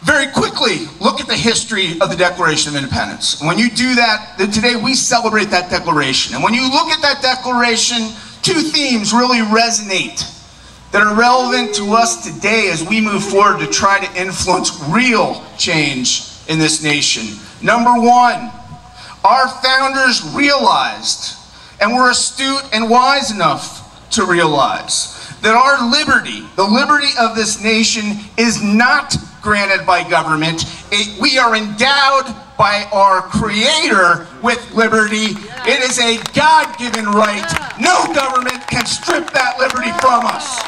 very quickly look at the history of the Declaration of Independence. And when you do that, today we celebrate that declaration. And when you look at that declaration, two themes really resonate that are relevant to us today as we move forward to try to influence real change in this nation. Number one, our founders realized, and were astute and wise enough to realize, that our liberty, the liberty of this nation, is not granted by government. We are endowed by our Creator with liberty. It is a God-given right. No government can strip that liberty from us.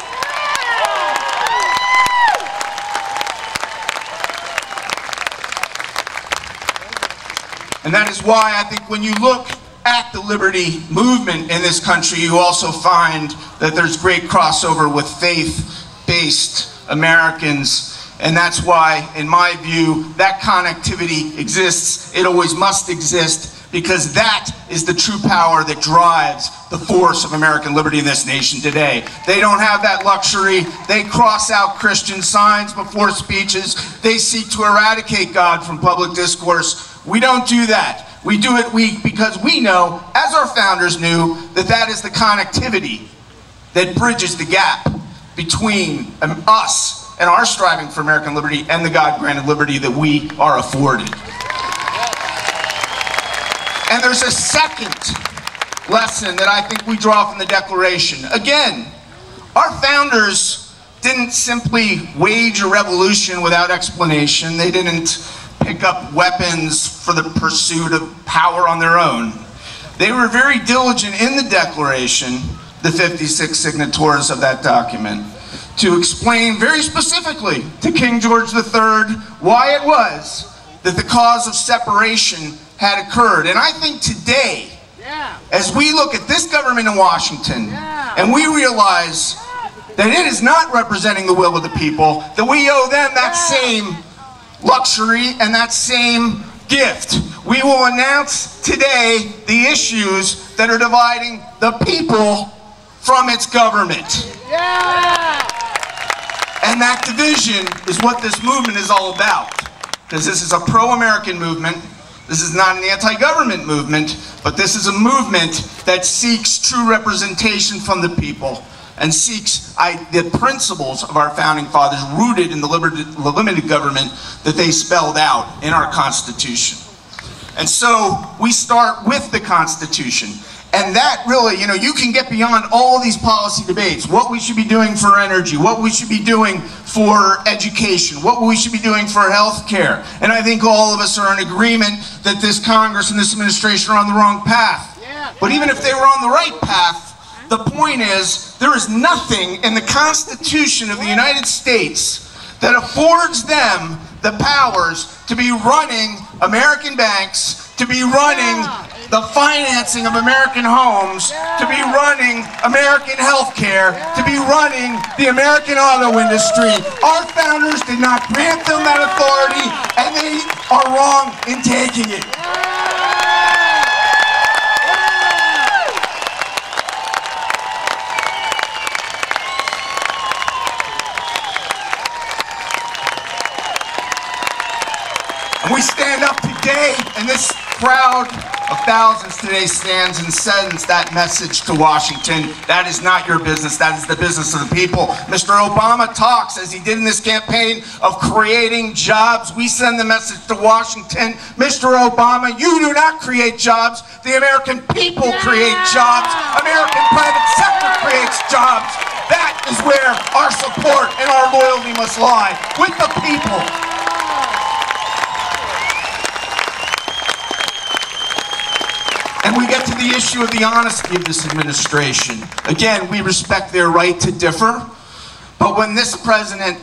And that is why I think when you look at the liberty movement in this country, you also find that there's great crossover with faith-based Americans. And that's why, in my view, that connectivity exists. It always must exist, because that is the true power that drives the force of American liberty in this nation today. They don't have that luxury. They cross out Christian signs before speeches. They seek to eradicate God from public discourse. We don't do that. We do it because we know, as our founders knew, that that is the connectivity that bridges the gap between us and our striving for American liberty and the God-granted liberty that we are afforded. And there's a second lesson that I think we draw from the Declaration. Again, our founders didn't simply wage a revolution without explanation. They didn't pick up weapons for the pursuit of power on their own. They were very diligent in the Declaration, the 56 signatories of that document, to explain very specifically to King George III why it was that the cause of separation had occurred. And I think today, as we look at this government in Washington, and we realize that it is not representing the will of the people, that we owe them that same luxury and that same gift. We will announce today the issues that are dividing the people from its government. And that division is what this movement is all about. Because this is a pro-American movement. This is not an anti-government movement, but this is a movement that seeks true representation from the people and seeks the principles of our founding fathers rooted in the limited government that they spelled out in our Constitution. And so we start with the Constitution. And that really, you can get beyond all of these policy debates, what we should be doing for energy, what we should be doing for education, what we should be doing for health care. And I think all of us are in agreement that this Congress and this administration are on the wrong path. But even if they were on the right path, the point is, there is nothing in the Constitution of the United States that affords them the powers to be running American banks, to be running the financing of American homes, to be running American health care, to be running the American auto industry. Our founders did not grant them that authority, and they are wrong in taking it. And we stand up today, and this crowd of thousands today stands and sends that message to Washington. That is not your business. That is the business of the people. Mr. Obama talks, as he did in this campaign, of creating jobs. We send the message to Washington. Mr. Obama, you do not create jobs. The American people create jobs. American private sector creates jobs. That is where our support and our loyalty must lie, with the people. And we get to the issue of the honesty of this administration. Again, we respect their right to differ, but when this president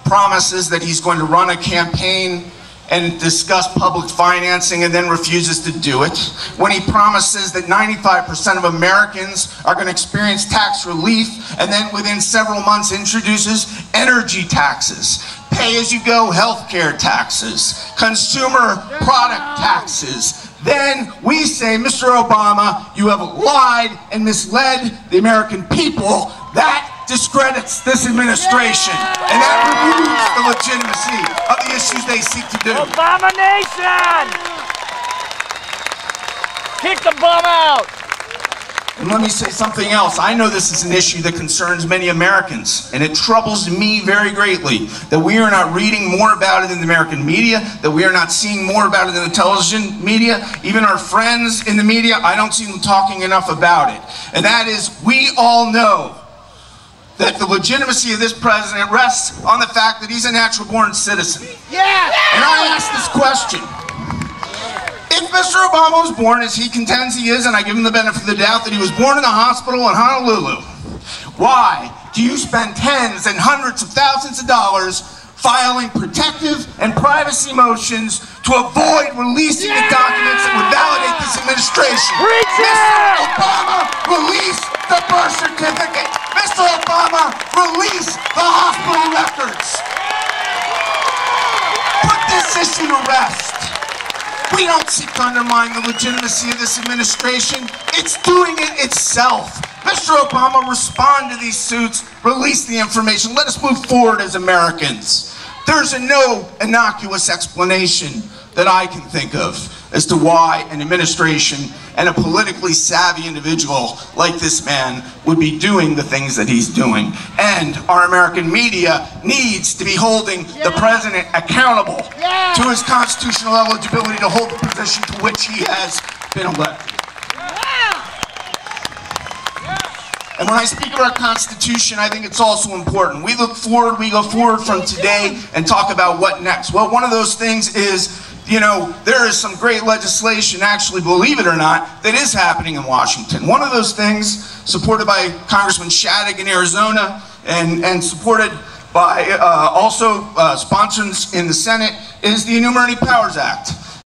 promises that he's going to run a campaign and discuss public financing and then refuses to do it, when he promises that 95% of Americans are going to experience tax relief and then within several months introduces energy taxes, pay-as-you-go health care taxes, consumer product taxes, then we say, Mr. Obama, you have lied and misled the American people. That discredits this administration, and that removes the legitimacy of the issues they seek to do. Abomination! Kick the bum out! And let me say something else. I know this is an issue that concerns many Americans, and it troubles me very greatly that we are not reading more about it in the American media, that we are not seeing more about it in the television media. Even our friends in the media, I don't see them talking enough about it. And that is, we all know that the legitimacy of this president rests on the fact that he's a natural-born citizen. Yeah! And I ask this question. If Mr. Obama was born, as he contends he is, and I give him the benefit of the doubt that he was born in a hospital in Honolulu, why do you spend tens and hundreds of thousands of dollars filing protective and privacy motions to avoid releasing the documents that would validate this administration? Mr. Obama, release the birth certificate. Mr. Obama, release the hospital records. Put this issue to rest. We don't seek to undermine the legitimacy of this administration. It's doing it itself. Mr. Obama, respond to these suits, release the information. Let us move forward as Americans. There's no innocuous explanation that I can think of as to why an administration and a politically savvy individual like this man would be doing the things that he's doing. And our American media needs to be holding the president accountable to his constitutional eligibility to hold the position to which he has been elected. And when I speak of our Constitution, I think it's also important. We go forward from today and talk about what next. Well, one of those things is, you know, there is some great legislation, actually, believe it or not, that is happening in Washington. One of those things, supported by Congressman Shadegg in Arizona and supported by also sponsors in the Senate, is the Enumerated Powers Act.